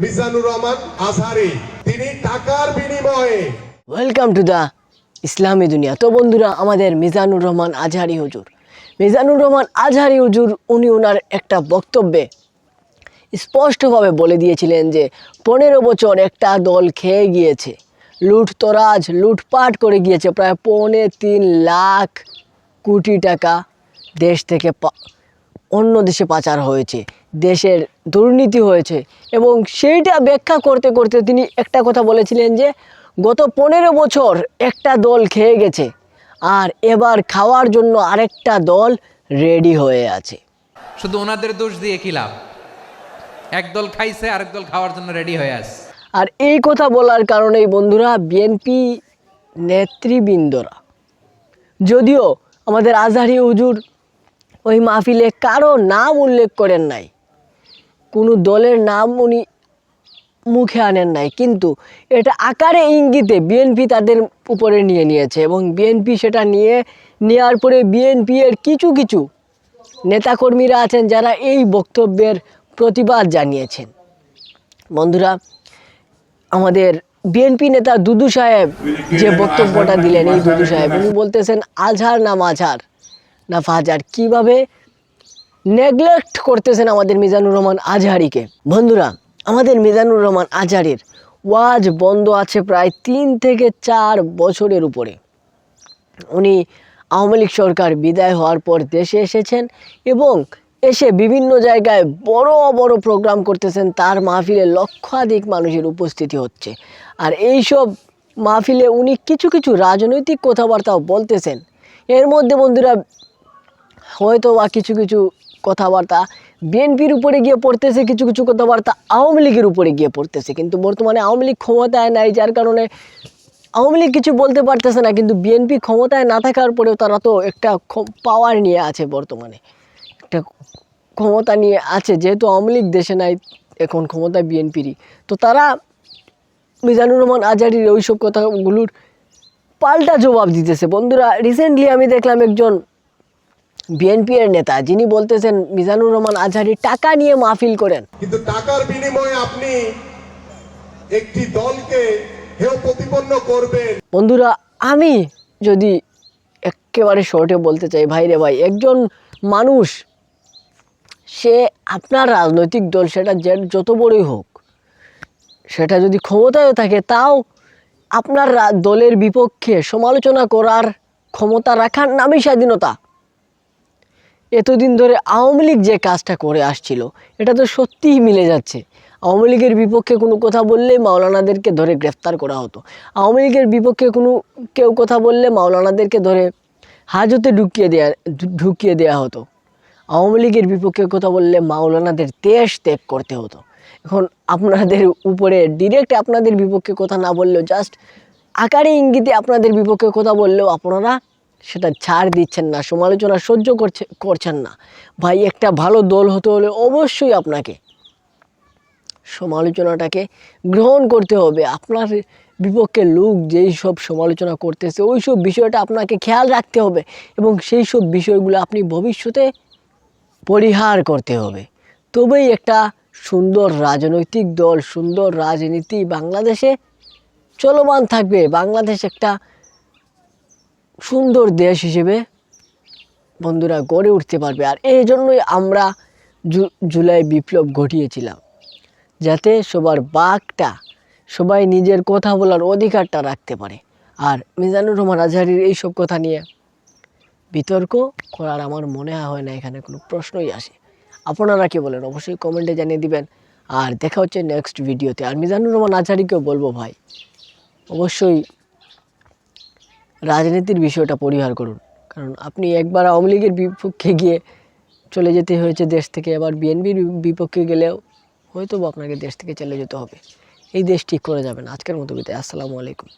মিজানুর রহমান আজহারী, তিনি টাকার বিনিময়ে। ওয়েলকাম টু দ্য ইসলামী দুনিয়া। তো বন্ধুরা, আমাদের মিজানুর রহমান আজহারী হুজুর উনি ওনার একটা বক্তব্যে স্পষ্টভাবে বলে দিয়েছিলেন যে 15 বছর একটা দল খেয়ে গিয়েছে, লুটপাট করে গিয়েছে, প্রায় 3.25 লাখ কোটি টাকা দেশ থেকে অন্য দেশে পাচার হয়েছে, দেশের দুর্নীতি হয়েছে। এবং সেইটা ব্যাখ্যা করতে করতে তিনি একটা কথা বলেছিলেন যে গত 15 বছর একটা দল খেয়ে গেছে, আর এবার খাওয়ার জন্য আরেকটা দল রেডি হয়ে আছে। শুধু ওনাদের দোষ দিয়ে কি লাভ? একদল খাইছে, আরেক দল খাওয়ার জন্য রেডি হয়ে আছে। আর এই কথা বলার কারণেই বন্ধুরা, বিএনপি নেতৃবৃন্দরা, যদিও আমাদের আজহারী হুজুর ওই মাহফিলে কারো নাম উল্লেখ করেন নাই, কোনো দলের নাম উনি মুখে আনেন নাই, কিন্তু এটা আকারে ইঙ্গিতে বিএনপি তাদের উপরে নিয়ে নিয়েছে। এবং বিএনপি সেটা নেওয়ার পরে বিএনপি এর কিছু কিছু নেতাকর্মীরা আছেন যারা এই বক্তব্যের প্রতিবাদ জানিয়েছেন। বন্ধুরা, আমাদের বিএনপি নেতা দুদু সাহেব যে বক্তব্যটা দিলেন, এই দুদু সাহেব উনি বলতেছেন আজহার না মাঝার না ফাজার, কিভাবে নেগলেক্ট করতেছেন আমাদের মিজানুর রহমান আজহারীকে। বন্ধুরা, আমাদের মিজানুর রহমান আজহারীর ওয়াজ বন্ধ আছে প্রায় 3 থেকে 4 বছরের উপরে। উনি আওয়ামী লীগ সরকার বিদায় হওয়ার পর দেশে এসেছেন এবং এসে বিভিন্ন জায়গায় বড় বড় প্রোগ্রাম করতেছেন। তার মাহফিলে লক্ষাধিক মানুষের উপস্থিতি হচ্ছে। আর এইসব মাহফিলে উনি কিছু কিছু রাজনৈতিক কথাবার্তাও বলতেছেন। এর মধ্যে বন্ধুরা, হয়তো বা কিছু কিছু কথাবার্তা বিএনপির উপরে গিয়ে পড়তেছে, কিছু কিছু কথাবার্তা আওয়ামী লীগের উপরে গিয়ে পড়তেছে। কিন্তু বর্তমানে আওয়ামী লীগ ক্ষমতায় নাই, যার কারণে আওয়ামী লীগ কিছু বলতে পারতেছে না। কিন্তু বিএনপি ক্ষমতায় না থাকার পরেও তারা তো একটা পাওয়ার নিয়ে আছে, বর্তমানে একটা ক্ষমতা নিয়ে আছে। যেহেতু আওয়ামী লীগ দেশে নাই, এখন ক্ষমতা বিএনপিরই, তো তারা মিজানুর রহমান আজহারীর ওইসব কথাগুলোর পাল্টা জবাব দিতেছে। বন্ধুরা, রিসেন্টলি আমি দেখলাম একজন বিএনপি এর নেতা, যিনি বলতেছেন মিজানুর রহমান আজহারী টাকা নিয়ে মাহফিল করেন, কিন্তু টাকার বিনিময়ে আপনি একটি দলকে হেয় প্রতিপন্ন করবেন। বন্ধুরা, আমি যদি একেবারে শর্টে বলতে চাই, ভাই রে ভাই, একজন মানুষ, সে আপনার রাজনৈতিক দল, সেটা যত বড়ই হোক, সেটা যদি ক্ষমতায়ও থাকে, তাও আপনার দলের বিপক্ষে সমালোচনা করার ক্ষমতা রাখার নামই স্বাধীনতা। এতদিন ধরে আওয়ামী লীগ যে কাজটা করে আসছিল, এটা তো সত্যিই মিলে যাচ্ছে। আওয়ামী লীগের বিপক্ষে কোনো কথা বললে মাওলানাদেরকে ধরে গ্রেফতার করা হতো। আওয়ামী লীগের বিপক্ষে কেউ কথা বললে মাওলানাদেরকে ধরে হাজতে ঢুকিয়ে দেওয়া হতো। আওয়ামী লীগের বিপক্ষে কথা বললে মাওলানাদের দেশ ত্যাগ করতে হতো। এখন আপনাদের উপরে ডিরেক্ট আপনাদের বিপক্ষে কথা না বললেও, জাস্ট আকারে ইঙ্গিতে আপনাদের বিপক্ষে কথা বললেও আপনারা সেটা ছাড় দিচ্ছেন না, সমালোচনা সহ্য করছেন না। ভাই, একটা ভালো দল হতে হলে অবশ্যই আপনাকে সমালোচনাটাকে গ্রহণ করতে হবে। আপনার বিপক্ষে লোক যেই সব সমালোচনা করতেছে, ওই সব বিষয়টা আপনাকে খেয়াল রাখতে হবে এবং সেই সব বিষয়গুলো আপনি ভবিষ্যতে পরিহার করতে হবে। তবেই একটা সুন্দর রাজনৈতিক দল, সুন্দর রাজনীতি বাংলাদেশে চলমান থাকবে। বাংলাদেশ একটা সুন্দর দেশ হিসেবে বন্ধুরা গড়ে উঠতে পারবে। আর এই জন্যই আমরা জুলাই বিপ্লব ঘটিয়েছিলাম, যাতে সবার বাকটা, সবাই নিজের কথা বলার অধিকারটা রাখতে পারে। আর মিজানুর রহমান আজহারীর এইসব কথা নিয়ে বিতর্ক করার আমার মনে হয় না এখানে কোনো প্রশ্নই আসে। আপনারা কি বলেন অবশ্যই কমেন্টে জানিয়ে দিবেন। আর দেখা হচ্ছে নেক্সট ভিডিওতে। আর মিজানুর রহমান আজহারীকেও বলবো, ভাই, অবশ্যই রাজনীতির বিষয়টা পরিহার করুন। কারণ আপনি একবার আওয়ামী লীগের বিপক্ষে গিয়ে চলে যেতে হয়েছে দেশ থেকে, এবার বিএনপির বিপক্ষে গেলেও হয়তো আপনাকে দেশ থেকে চলে যেতে হবে। এই দেশ ঠিক করে যাবেন। আজকের মতো বিদায়। আসসালামু আলাইকুম।